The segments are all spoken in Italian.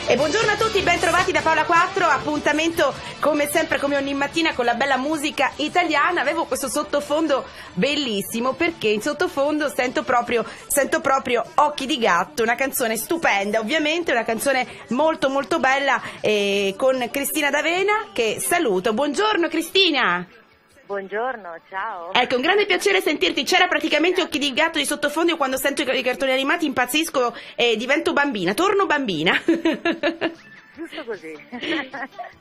E buongiorno a tutti, ben trovati da Paola 4, appuntamento come sempre, come ogni mattina, con la bella musica italiana. Avevo questo sottofondo bellissimo perché in sottofondo sento proprio Occhi di gatto, una canzone stupenda, ovviamente una canzone molto molto bella, con Cristina D'Avena, che saluto. Buongiorno Cristina. Buongiorno, ciao. Ecco, un grande piacere sentirti. C'era praticamente Occhi di gatto di sottofondo. Io quando sento i cartoni animati impazzisco e divento bambina, torno bambina. Giusto così.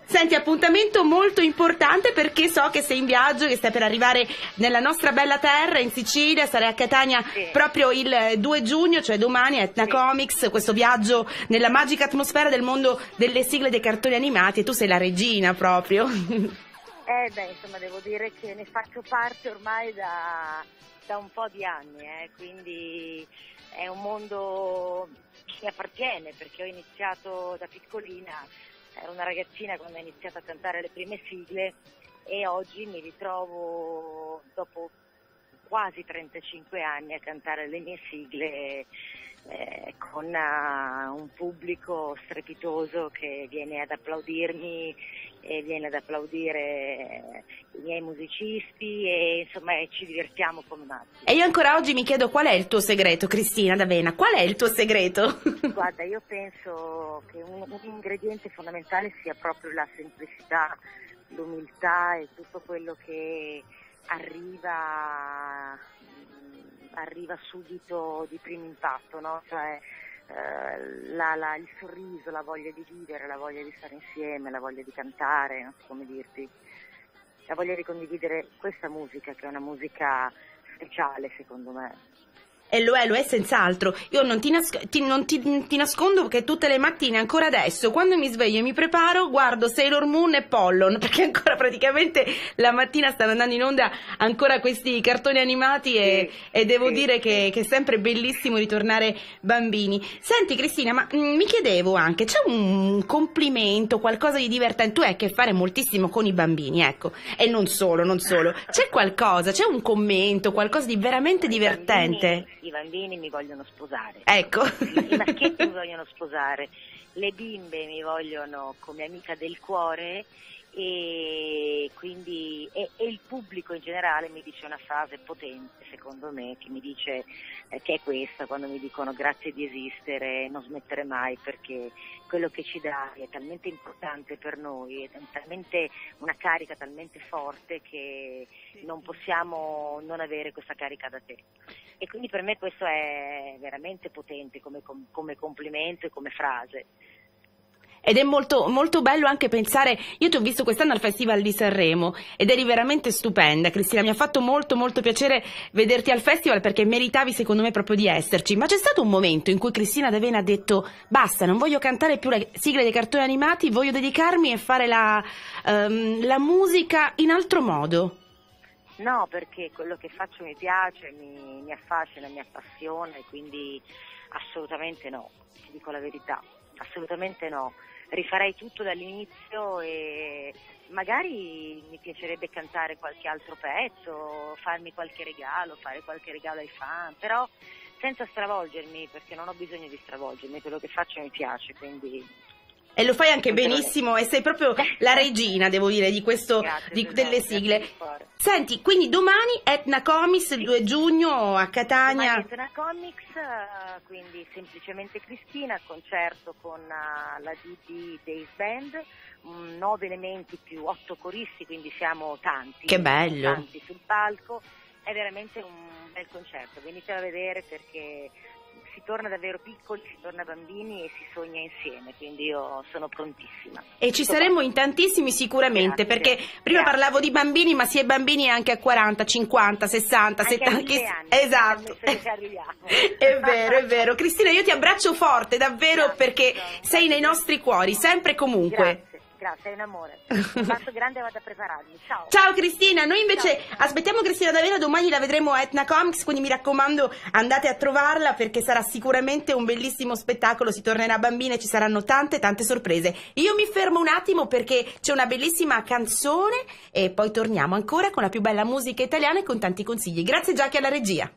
Senti, appuntamento molto importante perché so che sei in viaggio, che stai per arrivare nella nostra bella terra, in Sicilia. Sarai a Catania proprio il 2 giugno, cioè domani, a Etna Comics, questo viaggio nella magica atmosfera del mondo delle sigle dei cartoni animati, e tu sei la regina proprio. Insomma, devo dire che ne faccio parte ormai da un po' di anni, quindi è un mondo che mi appartiene, perché ho iniziato da piccolina, ero una ragazzina quando ho iniziato a cantare le prime sigle, e oggi mi ritrovo dopo quasi 35 anni a cantare le mie sigle con un pubblico strepitoso che viene ad applaudirmi e viene ad applaudire i miei musicisti, e insomma ci divertiamo come matti. E io ancora oggi mi chiedo qual è il tuo segreto, Cristina D'Avena, qual è il tuo segreto? Guarda, io penso che un ingrediente fondamentale sia proprio la semplicità, l'umiltà e tutto quello che arriva subito di primo impatto, no? Cioè il sorriso, la voglia di vivere, la voglia di stare insieme, la voglia di cantare, non so come dirti, la voglia di condividere questa musica, che è una musica speciale secondo me. E lo è senz'altro. Io non ti nascondo che tutte le mattine, ancora adesso, quando mi sveglio e mi preparo, guardo Sailor Moon e Pollon, perché ancora praticamente la mattina stanno andando in onda ancora questi cartoni animati, e devo dire che è sempre bellissimo ritornare bambini. Senti Cristina, ma mi chiedevo anche, c'è un complimento, qualcosa di divertente? Tu hai a che fare moltissimo con i bambini, ecco, e non solo. C'è qualcosa, c'è un commento, qualcosa di veramente divertente? I bambini mi vogliono sposare. Ecco. I maschietti mi vogliono sposare, le bimbe mi vogliono come amica del cuore, e quindi e il pubblico in generale mi dice una frase potente, secondo me, che mi dice che è questa, quando mi dicono grazie di esistere, non smettere mai, perché quello che ci dai è talmente importante per noi, è talmente una carica talmente forte che non possiamo non avere questa carica da te. E quindi per me questo è veramente potente come complimento e come frase. Ed è molto, molto bello anche pensare, io ti ho visto quest'anno al Festival di Sanremo ed eri veramente stupenda, Cristina, mi ha fatto molto molto piacere vederti al festival, perché meritavi secondo me proprio di esserci. Ma c'è stato un momento in cui Cristina D'Avena ha detto basta, non voglio cantare più le sigle dei cartoni animati, voglio dedicarmi e fare la musica in altro modo? No, perché quello che faccio mi piace, mi affascina, mi appassiona, e quindi assolutamente no, ti dico la verità, assolutamente no. Rifarei tutto dall'inizio, e magari mi piacerebbe cantare qualche altro pezzo, farmi qualche regalo, fare qualche regalo ai fan, però senza stravolgermi, perché non ho bisogno di stravolgermi, quello che faccio mi piace, quindi... E lo fai anche benissimo, e sei proprio la regina, devo dire, di questo, delle sigle. Senti, quindi domani Etna Comics, il 2 giugno a Catania. Domani Etna Comics, quindi semplicemente Cristina, concerto con la DD Days Band, 9 elementi più 8 coristi, quindi siamo tanti. Che bello! Tanti sul palco, è veramente un bel concerto, venite a vedere, perché si torna davvero piccoli, si torna bambini e si sogna insieme, quindi io sono prontissima. E ci saremo in tantissimi sicuramente, perché prima parlavo di bambini, ma si è bambini anche a 40, 50, 60, anche 70 anni, esatto. È vero. Cristina, io ti abbraccio forte, davvero, perché sei nei nostri cuori, sempre e comunque. Grazie, è un amore. Un bacio grande, vado a prepararmi. Ciao. Ciao Cristina, noi invece aspettiamo Cristina D'Avena, domani la vedremo a Etna Comics, quindi mi raccomando andate a trovarla, perché sarà sicuramente un bellissimo spettacolo, si tornerà bambine, ci saranno tante sorprese. Io mi fermo un attimo perché c'è una bellissima canzone e poi torniamo ancora con la più bella musica italiana e con tanti consigli. Grazie Giacchi alla regia.